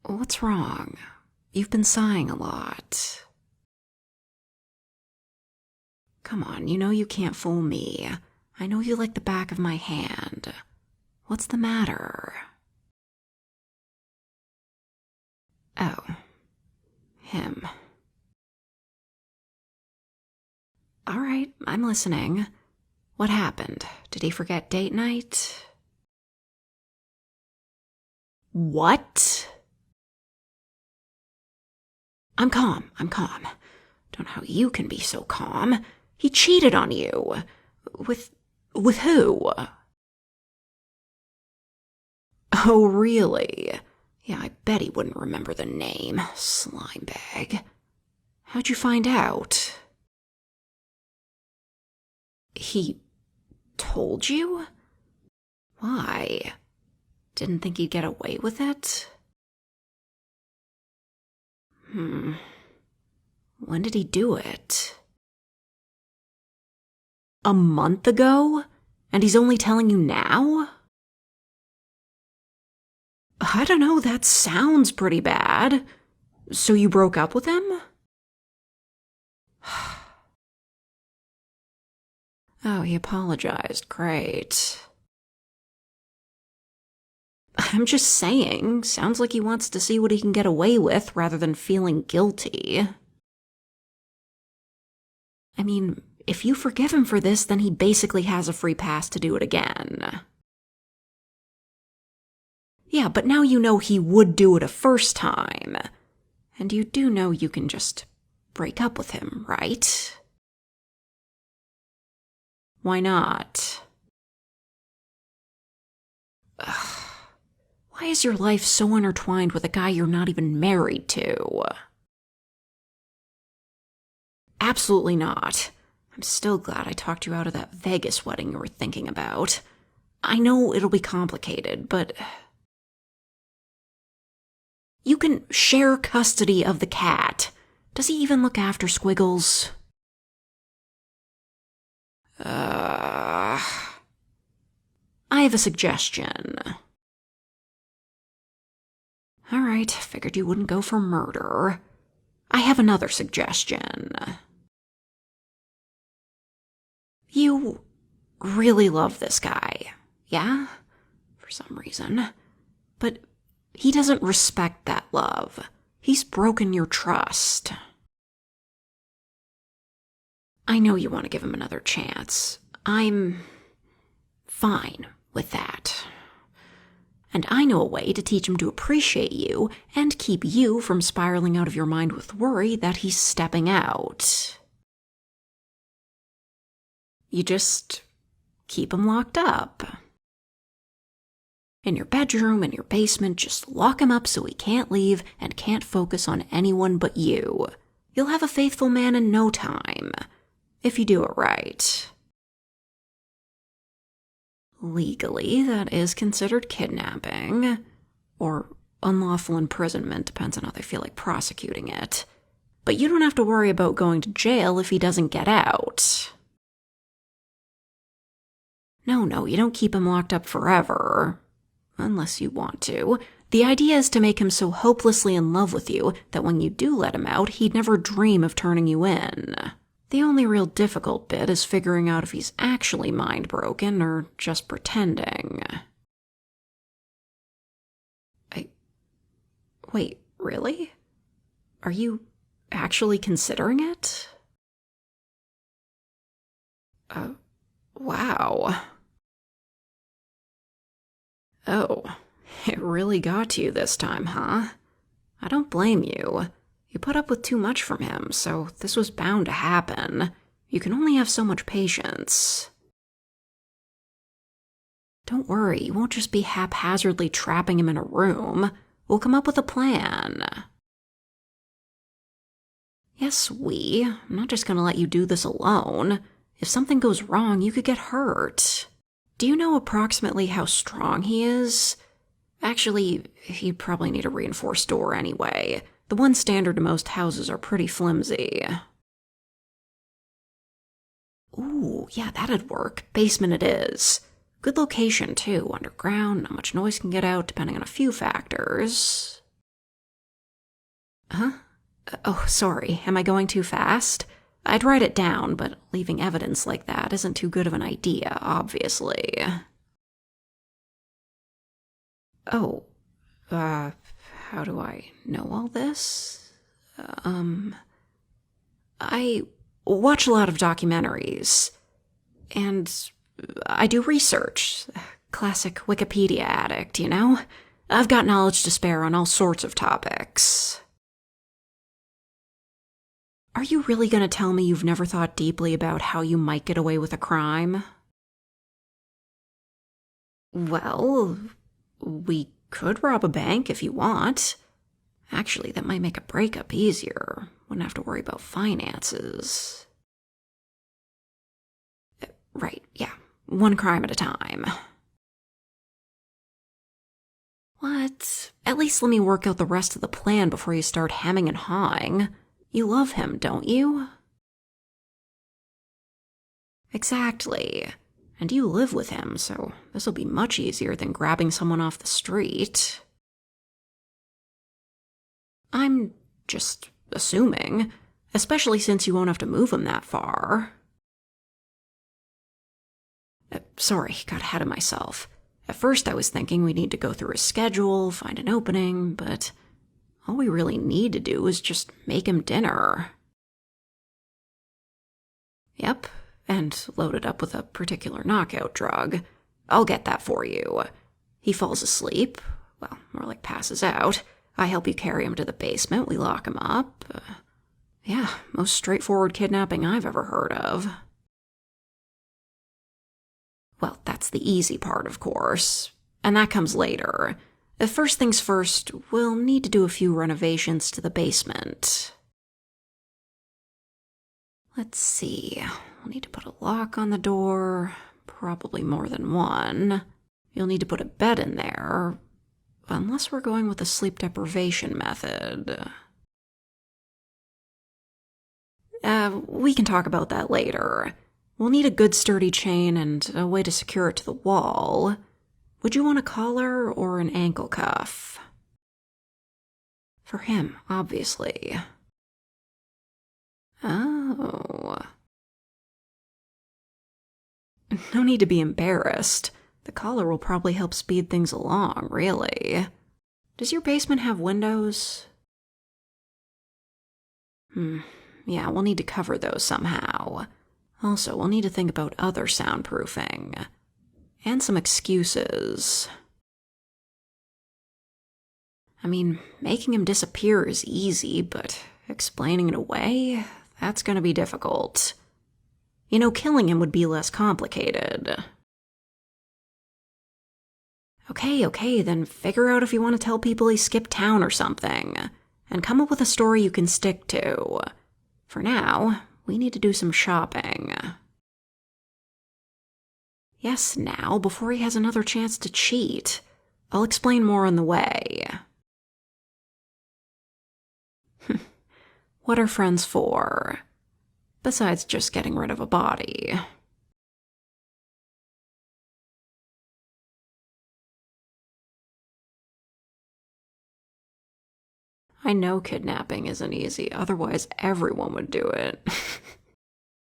What's wrong? You've been sighing a lot. Come on, you know you can't fool me. I know you like the back of my hand. What's the matter? Oh. Him. All right, I'm listening. What happened? Did he forget date night? What? I'm calm. Don't know how you can be so calm. He cheated on you. With who? Oh, really? Yeah, I bet he wouldn't remember the name. Slime bag. How'd you find out? He told you? Why? Didn't think he'd get away with it? When did he do it? A month ago? And he's only telling you now? I don't know, that sounds pretty bad. So you broke up with him? Oh, he apologized. Great. I'm just saying, sounds like he wants to see what he can get away with rather than feeling guilty. I mean, if you forgive him for this, then he basically has a free pass to do it again. Yeah, but now you know he would do it a first time. And you do know you can just break up with him, right? Why not? Ugh. Why is your life so intertwined with a guy you're not even married to? Absolutely not. I'm still glad I talked you out of that Vegas wedding you were thinking about. I know it'll be complicated, but... You can share custody of the cat. Does he even look after Squiggles? I have a suggestion. All right, figured you wouldn't go for murder. I have another suggestion. You really love this guy, yeah? For some reason. But he doesn't respect that love. He's broken your trust. I know you want to give him another chance. I'm fine with that. And I know a way to teach him to appreciate you and keep you from spiraling out of your mind with worry that he's stepping out. You just keep him locked up. In your bedroom, in your basement, just lock him up so he can't leave and can't focus on anyone but you. You'll have a faithful man in no time, if you do it right. Legally, that is considered kidnapping, or unlawful imprisonment, depends on how they feel like prosecuting it. But you don't have to worry about going to jail if he doesn't get out. No, you don't keep him locked up forever. Unless you want to. The idea is to make him so hopelessly in love with you that when you do let him out, he'd never dream of turning you in. The only real difficult bit is figuring out if he's actually mind-broken or just pretending. Wait, really? Are you actually considering it? Wow. Oh, it really got to you this time, huh? I don't blame you. You put up with too much from him, so this was bound to happen. You can only have so much patience. Don't worry, you won't just be haphazardly trapping him in a room. We'll come up with a plan. Yes, I'm not just gonna let you do this alone. If something goes wrong, you could get hurt. Do you know approximately how strong he is? Actually, he'd probably need a reinforced door anyway. The ones standard to most houses are pretty flimsy. Ooh, yeah, that'd work. Basement it is. Good location, too. Underground, not much noise can get out, depending on a few factors. Huh? Oh, sorry. Am I going too fast? I'd write it down, but leaving evidence like that isn't too good of an idea, obviously. Oh, how do I know all this? I watch a lot of documentaries, and I do research. Classic Wikipedia addict, you know? I've got knowledge to spare on all sorts of topics. Are you really going to tell me you've never thought deeply about how you might get away with a crime? Well, we could rob a bank if you want. Actually, that might make a breakup easier. Wouldn't have to worry about finances. Right, yeah. One crime at a time. What? At least let me work out the rest of the plan before you start hemming and hawing. You love him, don't you? Exactly. And you live with him, so this'll be much easier than grabbing someone off the street. I'm just assuming, especially since you won't have to move him that far. Sorry, got ahead of myself. At first I was thinking we need to go through a schedule, find an opening, but all we really need to do is just make him dinner. Yep, and load it up with a particular knockout drug. I'll get that for you. He falls asleep, well, more like passes out. I help you carry him to the basement, we lock him up. Yeah, most straightforward kidnapping I've ever heard of. Well, that's the easy part, of course. And that comes later. First things first, we'll need to do a few renovations to the basement. Let's see. We'll need to put a lock on the door. Probably more than one. You'll need to put a bed in there. Unless we're going with the sleep deprivation method. We can talk about that later. We'll need a good sturdy chain and a way to secure it to the wall. Would you want a collar or an ankle cuff? For him, obviously. Oh. No need to be embarrassed. The collar will probably help speed things along, really. Does your basement have windows? Yeah, we'll need to cover those somehow. Also, we'll need to think about other soundproofing. And some excuses. I mean, making him disappear is easy, but explaining it away, that's gonna be difficult. You know, killing him would be less complicated. Okay, then figure out if you want to tell people he skipped town or something, and come up with a story you can stick to. For now, we need to do some shopping. Yes, now, before he has another chance to cheat. I'll explain more on the way. What are friends for? Besides just getting rid of a body. I know kidnapping isn't easy, otherwise everyone would do it.